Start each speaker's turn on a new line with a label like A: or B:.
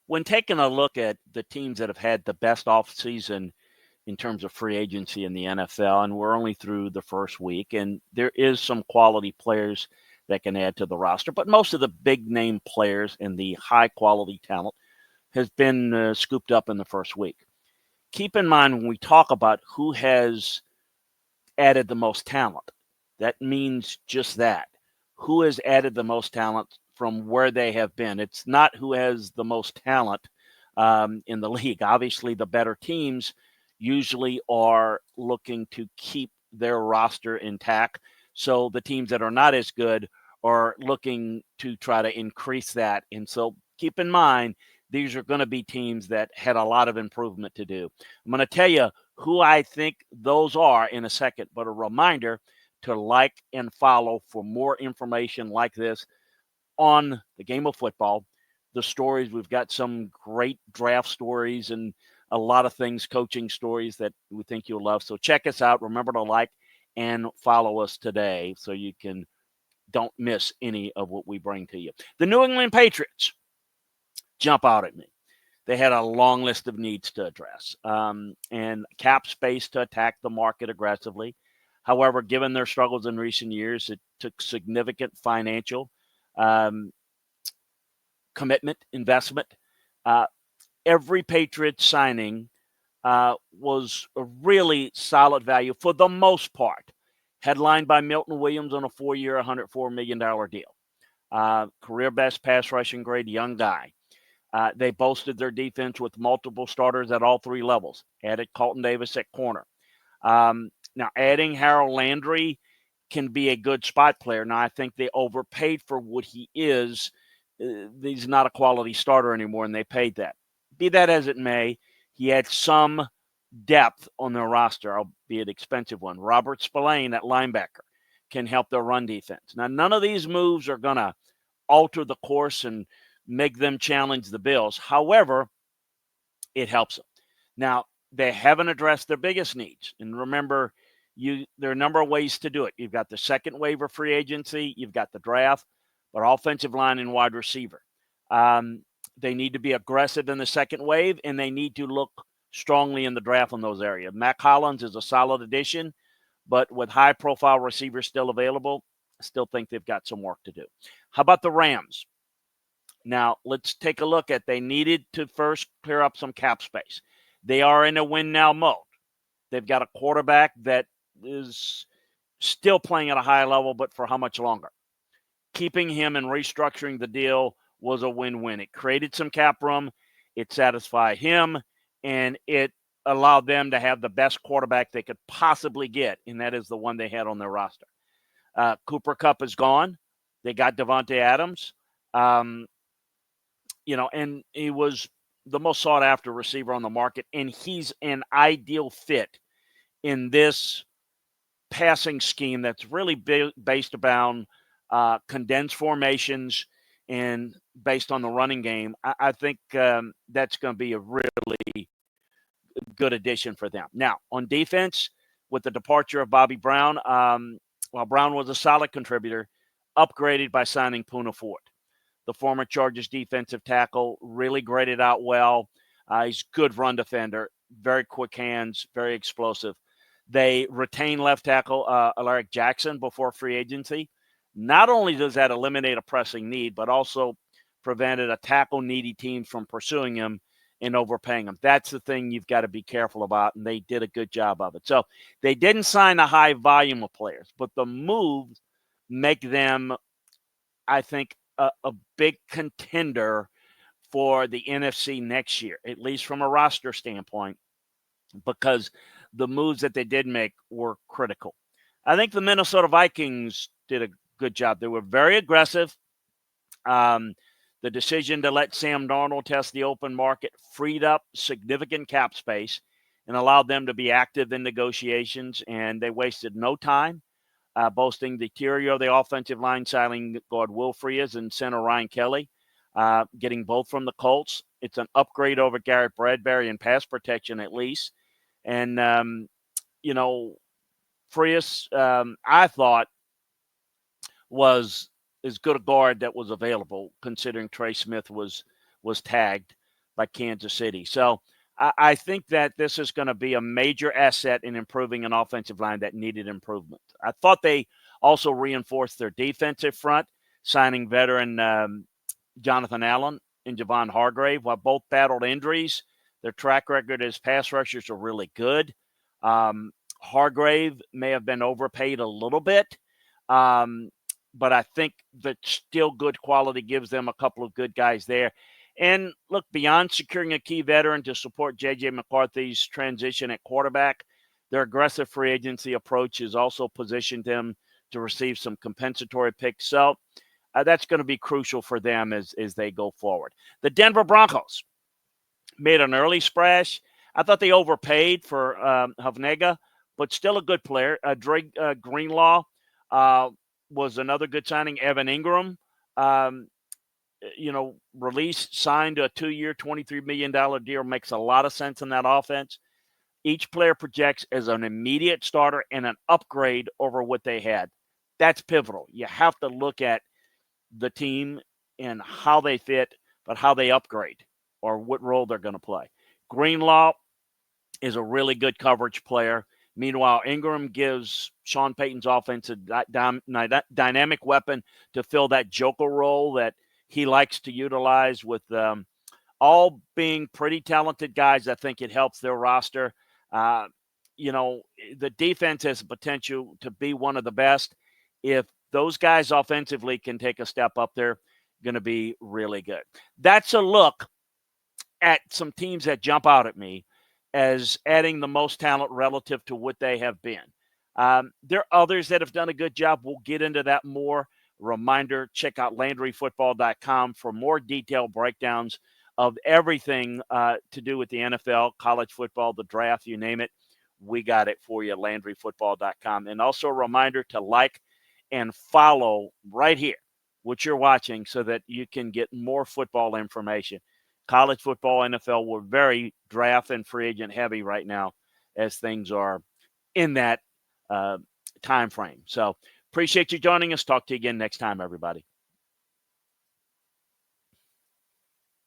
A: when taking a look at the teams that have had the best offseason in terms of free agency in the NFL, and we're only through the first week, and there is some quality players that can add to the roster, but most of the big name players and the high quality talent has been scooped up in the first week. Keep in mind when we talk about who has added the most talent, that means just that. Who has added the most talent from where they have been? It's not who has the most talent in the league. Obviously, the better teams usually are looking to keep their roster intact. So the teams that are not as good are looking to try to increase that. And so keep in mind, these are going to be teams that had a lot of improvement to do. I'm going to tell you who I think those are in a second, but a reminder to like and follow for more information like this on the game of football. The stories, we've got some great draft stories and a lot of things, coaching stories that we think you'll love. So check us out. Remember to like and follow us today so you don't miss any of what we bring to you. The New England Patriots jump out at me. They had a long list of needs to address and cap space to attack the market aggressively. However, given their struggles in recent years, it took significant financial commitment, investment. Every Patriot signing was a really solid value for the most part, headlined by Milton Williams on a 4-year, $104 million deal. Career best pass rushing grade, young guy. They bolstered their defense with multiple starters at all three levels. Added Colton Davis at corner. Now, adding Harold Landry can be a good spot player. Now, I think they overpaid for what he is. He's not a quality starter anymore, and they paid that. Be that as it may, he had some depth on their roster, albeit expensive one. Robert Spillane at linebacker can help their run defense. Now, none of these moves are going to alter the course and make them challenge the Bills. However, it helps them. Now, they haven't addressed their biggest needs. And remember, there are a number of ways to do it. You've got the second wave of free agency. You've got the draft, but offensive line and wide receiver. They need to be aggressive in the second wave, and they need to look strongly in the draft in those areas. Mac Hollins is a solid addition, but with high-profile receivers still available, I still think they've got some work to do. How about the Rams? Now, let's take a look at they needed to first clear up some cap space. They are in a win-now mode. They've got a quarterback that is still playing at a high level, but for how much longer? Keeping him and restructuring the deal was a win-win. It created some cap room. It satisfied him, and it allowed them to have the best quarterback they could possibly get, and that is the one they had on their roster. Cooper Kupp is gone. They got Devontae Adams. And he was the most sought-after receiver on the market, and he's an ideal fit in this passing scheme that's really based around condensed formations and based on the running game. I think that's going to be a really good addition for them. Now, on defense, with the departure of Bobby Brown, while Brown was a solid contributor, upgraded by signing Poona Ford. The former Chargers defensive tackle really graded out well. He's a good run defender, very quick hands, very explosive. They retain left tackle Alaric Jackson before free agency. Not only does that eliminate a pressing need, but also prevented a tackle-needy team from pursuing him and overpaying him. That's the thing you've got to be careful about, and they did a good job of it. So they didn't sign a high volume of players, but the moves make them, I think, a big contender for the NFC next year, at least from a roster standpoint, because the moves that they did make were critical. I think the Minnesota Vikings did a good job. They were very aggressive. The decision to let Sam Darnold test the open market freed up significant cap space and allowed them to be active in negotiations, and they wasted no time. Boasting the interior of the offensive line, signing guard Will Frias and center Ryan Kelly, getting both from the Colts. It's an upgrade over Garrett Bradbury in pass protection at least. And, Frias, I thought, was as good a guard that was available, considering Trey Smith was tagged. by Kansas City. So I think that this is going to be a major asset in improving an offensive line that needed improvement. I thought they also reinforced their defensive front, signing veteran Jonathan Allen and Javon Hargrave. While both battled injuries, their track record as pass rushers are really good. Hargrave may have been overpaid a little bit, but I think that still good quality gives them a couple of good guys there. And look, beyond securing a key veteran to support J.J. McCarthy's transition at quarterback, their aggressive free agency approach has also positioned them to receive some compensatory picks. So that's going to be crucial for them as they go forward. The Denver Broncos made an early splash. I thought they overpaid for Havnega, but still a good player. Drake Greenlaw was another good signing. Evan Ingram, released, signed a 2-year, $23 million deal. Makes a lot of sense in that offense. Each player projects as an immediate starter and an upgrade over what they had. That's pivotal. You have to look at the team and how they fit, but how they upgrade or what role they're going to play. Greenlaw is a really good coverage player. Meanwhile, Ingram gives Sean Payton's offense a dynamic weapon to fill that joker role that he likes to utilize with all being pretty talented guys. I think it helps their roster. The defense has the potential to be one of the best. If those guys offensively can take a step up, they're going to be really good. That's a look at some teams that jump out at me as adding the most talent relative to what they have been. There are others that have done a good job. We'll get into that more. Reminder, check out LandryFootball.com for more detailed breakdowns of everything to do with the NFL, college football, the draft, you name it. We got it for you, LandryFootball.com. And also a reminder to like and follow right here what you're watching so that you can get more football information. College football, NFL, we're very draft and free agent heavy right now as things are in that time frame. So appreciate you joining us. Talk to you again next time, everybody.